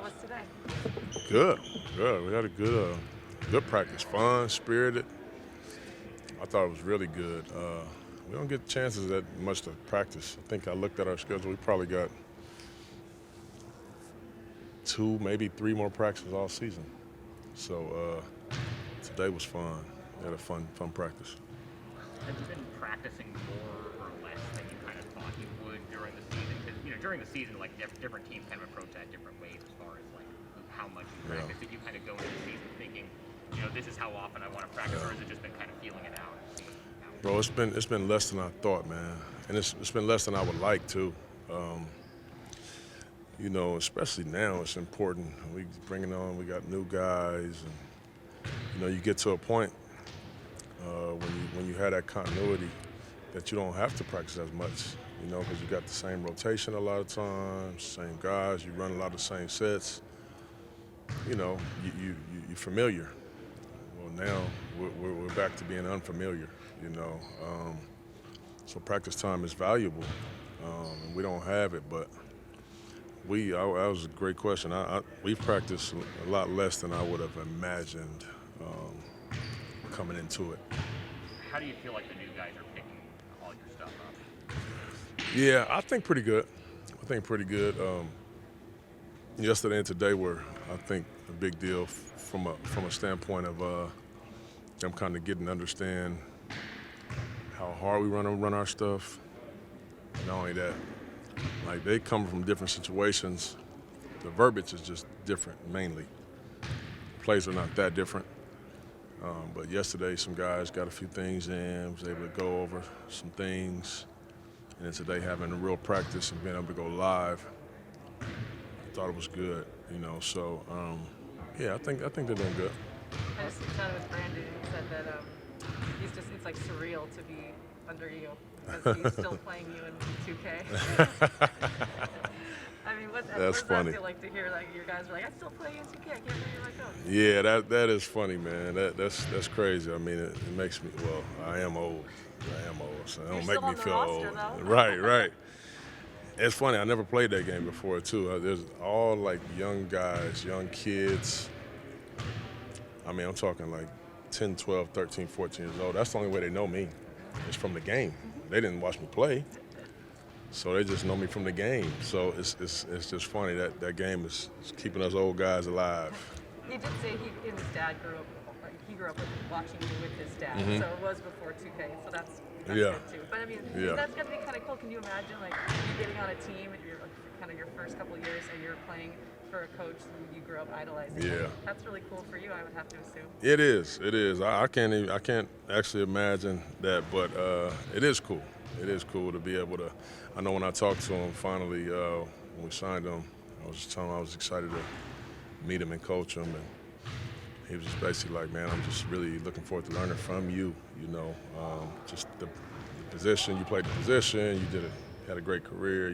was today? Good, good. We had a good practice. Fun, spirited. I thought it was really good. We don't get chances that much to practice. I think I looked at our schedule. We probably got 2, maybe 3 more practices all season. So today was fun. We had a fun practice. Have you been practicing more or less than you kind of thought you would during the season? Because during the season, like different teams kind of approach that different ways as far as like how much you practice. Did you kind of go into the season thinking, this is how often I want to practice, or has it just been kind of feeling it out? Bro, it's been less than I thought, man, and it's been less than I would like too. Especially now, it's important. We got new guys, and you get to a point when you have that continuity that you don't have to practice as much, because you got the same rotation a lot of times, same guys, you run a lot of the same sets. You're familiar. Well, now we're back to being unfamiliar, so practice time is valuable, and we don't have it, but that was a great question. We've practiced a lot less than I would have imagined coming into it. How do you feel like the new guys are picking all your stuff up? Yeah, I think pretty good. Yesterday and today were, I think, a big deal from a standpoint of them kind of getting to understand how hard we run our stuff. Not only that, like they come from different situations. The verbiage is just different, mainly. Plays are not that different. But yesterday, some guys got a few things in, was able to go over some things. And then today, having a real practice and being able to go live, I thought it was good, So, I think they're doing good. I just chatted with Brandon. He said that it's like surreal to be under you because he's still playing you in 2K. I mean, what does funny. that feel like to hear like your guys are like, I still play you in 2K. I can't believe you're like, oh. Yeah, that is funny, man. That's crazy. I mean, it makes me. Well, I am old, so it don't make me feel roster, old. though. Right. It's funny. I never played that game before too. There's all like young guys, young kids. I mean, I'm talking like 10, 12, 13, 14 years old. That's the only way they know me. It's from the game. They didn't watch me play, so they just know me from the game. So it's just funny that game is keeping us old guys alive. He did say his dad grew up. He grew up watching you with his dad, so it was before 2K. So that's good too. But I mean, that's gonna be kind of cool. Can you imagine like you getting on a team and you're like, kind of your first couple years and you're playing for a coach who you grew up idolizing? Yeah. That's really cool for you, I would have to assume. It is. I can't actually imagine that, but it is cool. It is cool to be able to. I know when I talked to him finally when we signed him, I was just telling him I was excited to meet him and coach him, and he was just basically like, man, I'm just really looking forward to learning from you. Just the position, you played the position, had a great career,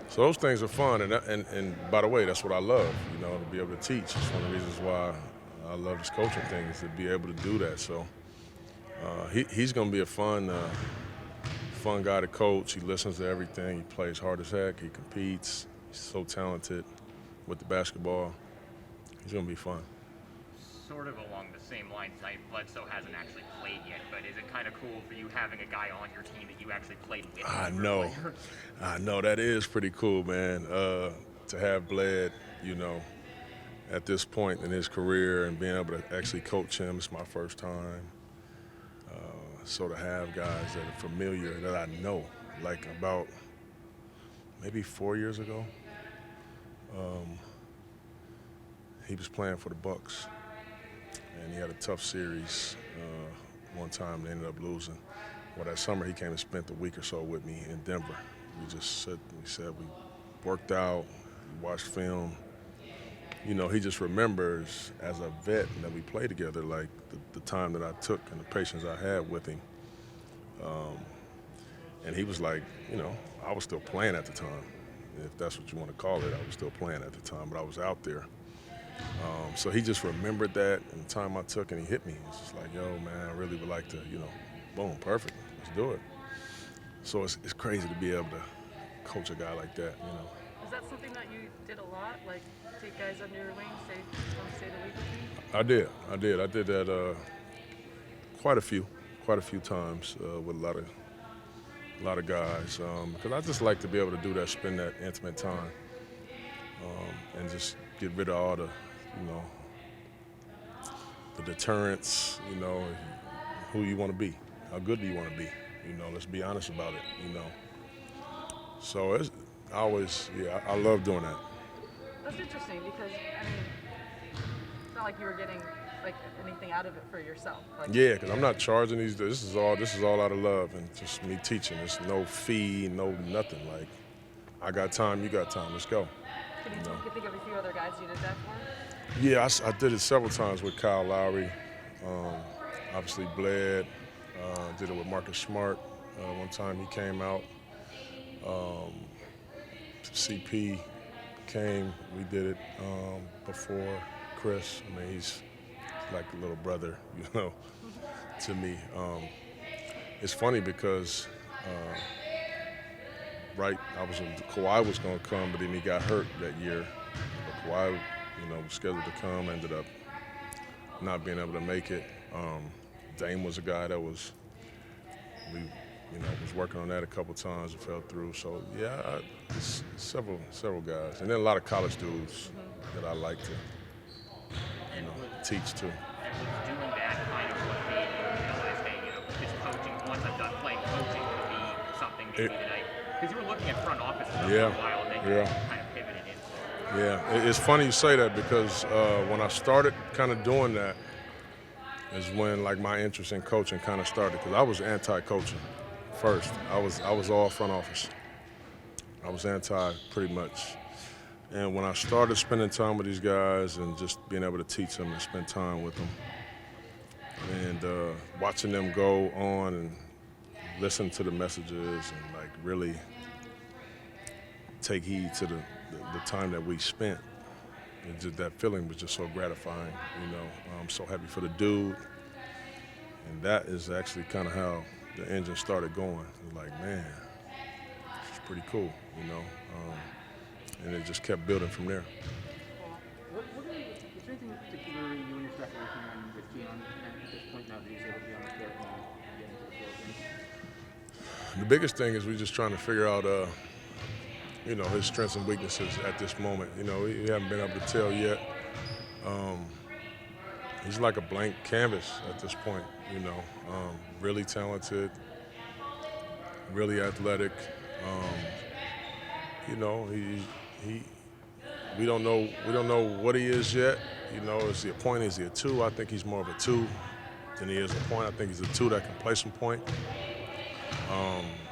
So those things are fun, and by the way, that's what I love, to be able to teach. It's one of the reasons why I love this coaching thing is to be able to do that. So he's going to be a fun guy to coach. He listens to everything. He plays hard as heck. He competes. He's so talented with the basketball. He's going to be fun. Sort of along the same lines, Bledsoe hasn't actually played yet, but is it kind of cool for you having a guy on your team that you actually played with? I know. That is pretty cool, man. To have Bled, at this point in his career and being able to actually coach him, it's my first time. So to have guys that are familiar, that I know, like about maybe 4 years ago, he was playing for the Bucks. And he had a tough series one time. They ended up losing. Well, that summer he came and spent a week or so with me in Denver. We worked out, we watched film. He just remembers as a vet that we played together, like the time that I took and the patience I had with him. And he was like, I was still playing at the time. If that's what you want to call it, I was still playing at the time, but I was out there. So he just remembered that, and the time I took, and he hit me. It's just like, yo, man, I really would like to, boom, perfect, let's do it. So it's crazy to be able to coach a guy like that, Is that that something that you did a lot? Like take guys under your wing, say, come stay the week with me? I did that quite a few times with a lot of guys because I just like to be able to do that, spend that intimate time, and just get rid of all the, you know, the deterrents, you know, who you want to be, how good do you want to be, you know, let's be honest about it, you know. So I love doing that. That's interesting because I mean, it's not like you were getting like anything out of it for yourself. Like, Yeah, because I'm not charging these. This is all out of love and just me teaching. There's no fee, no nothing. Like, I got time, you got time. Let's go. can You know. you think of a few other guys you did that for? Yeah, I did it several times with Kyle Lowry. Um, obviously, Bled. Did it with Marcus Smart. One time he came out. CP came. We did it before Chris. I mean, he's like a little brother, you know, to me. It's funny because Kawhi was going to come, but then he got hurt that year. But Kawhi, you know, was scheduled to come, ended up not being able to make it. Dame was a guy that was working on that a couple times and fell through. So yeah, several guys, and then a lot of college dudes that I like to, teach to. And was doing that kind of what made you realize, hey, this coaching, once I'm done playing, coaching could be something maybe that because you were looking at front office stuff for a while, and then you kind of pivoted into it. Yeah, it's funny you say that because when I started kind of doing that is when like my interest in coaching kind of started because I was anti-coaching first. I was all front office. I was anti pretty much. And when I started spending time with these guys and just being able to teach them and spend time with them and watching them go on and listen to the messages and like really take heed to the time that we spent. And just that feeling was just so gratifying, you know. I'm so happy for the dude. And that is actually kind of how the engine started going. Like, man, it's pretty cool, you know. And it just kept building from there. Is there anything particular you and your staff are working on with Keon at this point now that he's able to be on the court and get into the flow again? The biggest thing is we're just trying to figure out, his strengths and weaknesses at this moment. You know, we haven't been able to tell yet. He's like a blank canvas at this point, you know. Really talented, really athletic. We don't know what he is yet. You know, is he a point? Is he a two? I think he's more of a two than he is a point. I think he's a two that can play some point.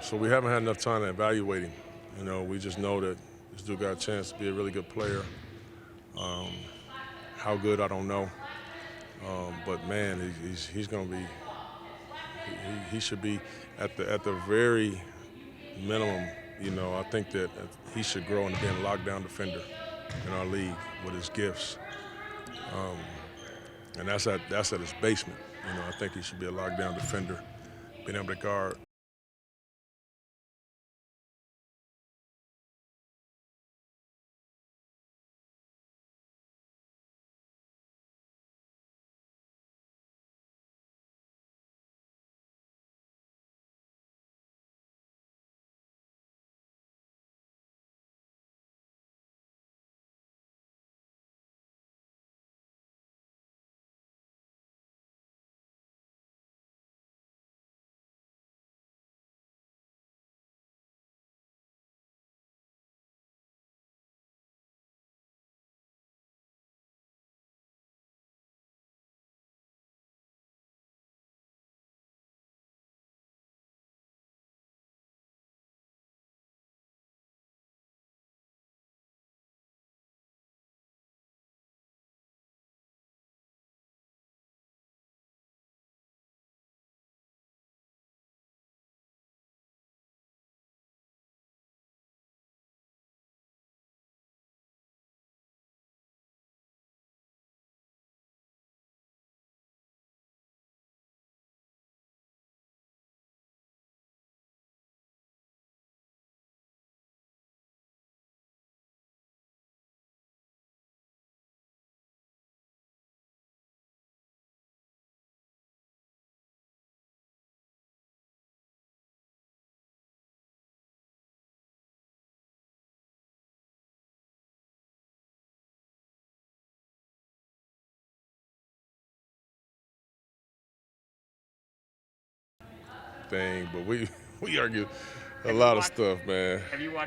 So we haven't had enough time to evaluate him. You know, we just know that this dude got a chance to be a really good player. How good, I don't know. But man, he's going to be. He should be at the very minimum. You know, I think that he should grow into being a lockdown defender in our league with his gifts. And that's at his basement. You know, I think he should be a lockdown defender, being able to guard thing, but we argue a Have you lot of watched- stuff, man. Have you watched